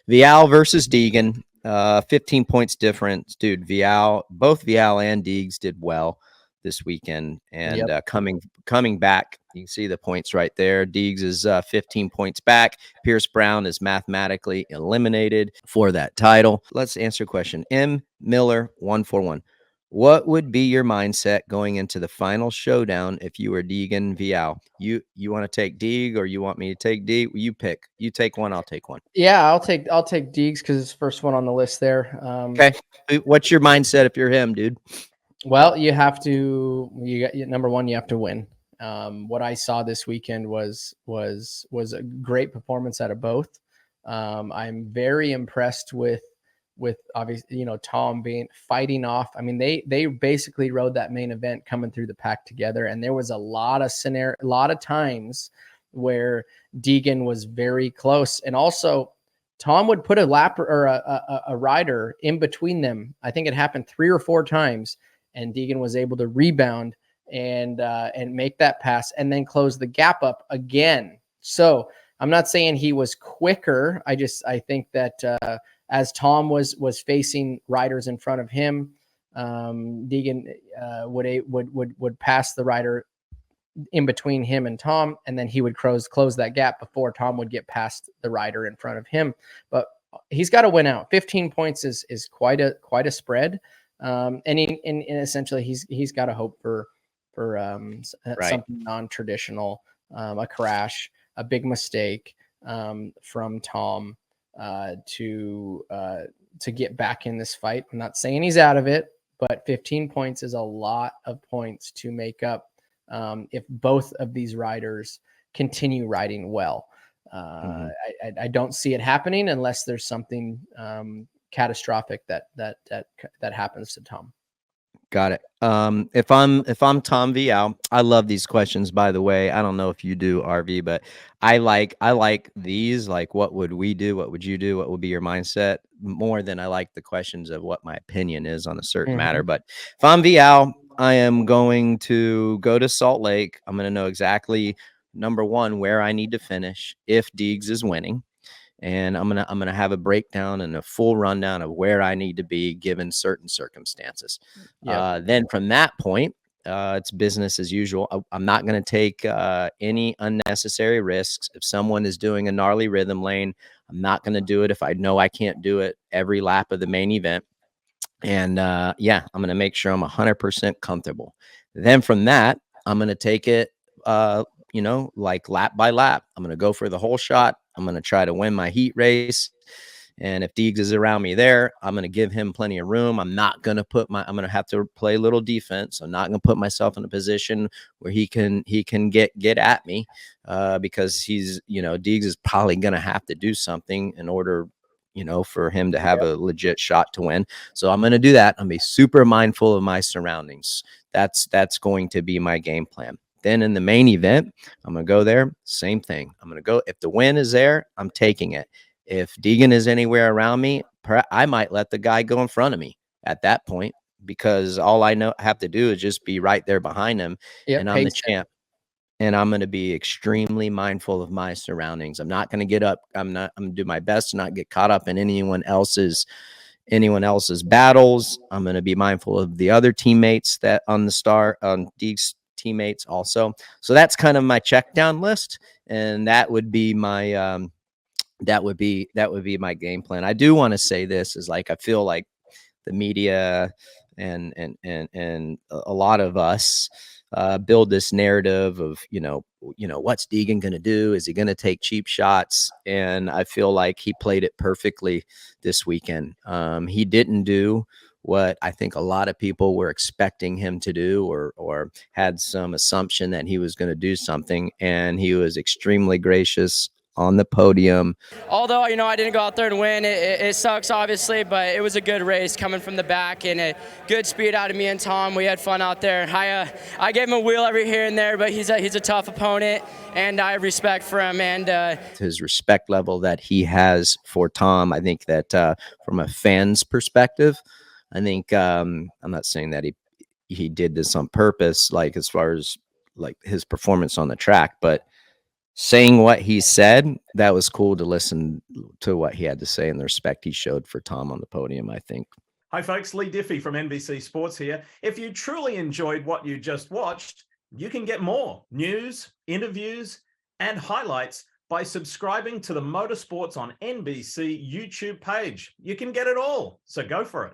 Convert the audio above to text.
Vialle versus Degan, 15 points difference, dude. Both Vialle and Deegs did well this weekend, and Yep. coming back. You can see the points right there. Deegs is 15 points back. Pierce Brown is mathematically eliminated for that title. Let's answer a question. M. Miller 141. What would be your mindset going into the final showdown if you were Deegan Vialle? You want to take Deeg or you want me to take Deeg? You pick. You take one. I'll take one. Yeah, I'll take Deegs because it's the first one on the list there. Okay. What's your mindset if you're him, dude? Well, number one, you have to win. What I saw this weekend was a great performance out of both. I'm very impressed with obviously, Tom fighting off. I mean, they basically rode that main event coming through the pack together, and there was a lot of times where Deegan was very close, and also Tom would put a lap or a rider in between them. I think it happened 3 or 4 times, and Deegan was able to rebound and make that pass and then close the gap up again. So I'm not saying he was quicker. I think that as Tom was facing riders in front of him, Deegan would pass the rider in between him and Tom, and then he would close that gap before Tom would get past the rider in front of him. But he's got to win out. 15 points is quite a spread, and essentially he's got to hope for something non-traditional, a crash, a big mistake from Tom to get back in this fight. I'm not saying he's out of it, but 15 points is a lot of points to make up if both of these riders continue riding well. I don't see it happening unless there's something catastrophic that happens to Tom. Got it. If I'm Tom Vialle, I love these questions, by the way. I don't know if you do, RV, but I like these, like, what would we do? What would you do? What would be your mindset? More than I like the questions of what my opinion is on a certain matter. But if I'm Vialle, I am going to go to Salt Lake. I'm going to know exactly, number one, where I need to finish if Deegs is winning. And I'm gonna have a breakdown and a full rundown of where I need to be given certain circumstances. Yep. Then from that point, it's business as usual. I'm not going to take any unnecessary risks. If someone is doing a gnarly rhythm lane, I'm not going to do it if I know I can't do it every lap of the main event. And I'm going to make sure I'm 100% comfortable. Then from that, I'm going to take it, like lap by lap. I'm going to go for the whole shot. I'm going to try to win my heat race. And if Deegs is around me there, I'm going to give him plenty of room. I'm going to have to play a little defense. I'm not going to put myself in a position where he can get at me because Deegs is probably going to have to do something in order, for him to have a legit shot to win. So I'm going to do that. I'm going to be super mindful of my surroundings. That's going to be my game plan. Then in the main event, I'm going to go there. Same thing. I'm going to go. If the win is there, I'm taking it. If Deegan is anywhere around me, I might let the guy go in front of me at that point because all I have to do is just be right there behind him. Yep, and I'm the champ. And I'm going to be extremely mindful of my surroundings. I'm not going to get up. I'm going to do my best to not get caught up in anyone else's battles. I'm going to be mindful of the other teammates that on Deeg's teammates also. So that's kind of my check down list, and that would be my my game plan. I do want to say this is like I feel like the media and a lot of us build this narrative of what's Deegan going to do? Is he going to take cheap shots? And I feel like he played it perfectly this weekend. He didn't do what I think a lot of people were expecting him to do or had some assumption that he was going to do something. And he was extremely gracious on the podium. Although, I didn't go out there and win, it sucks, obviously, but it was a good race coming from the back and a good speed out of me and Tom. We had fun out there. I gave him a wheel every here and there, but he's a tough opponent, and I have respect for him. And his respect level that he has for Tom, I think that from a fan's perspective, I think I'm not saying that he did this on purpose, like as far as like his performance on the track, but saying what he said, that was cool to listen to what he had to say and the respect he showed for Tom on the podium, I think. Hi, folks. Lee Diffie from NBC Sports here. If you truly enjoyed what you just watched, you can get more news, interviews, and highlights by subscribing to the Motorsports on NBC YouTube page. You can get it all, so go for it.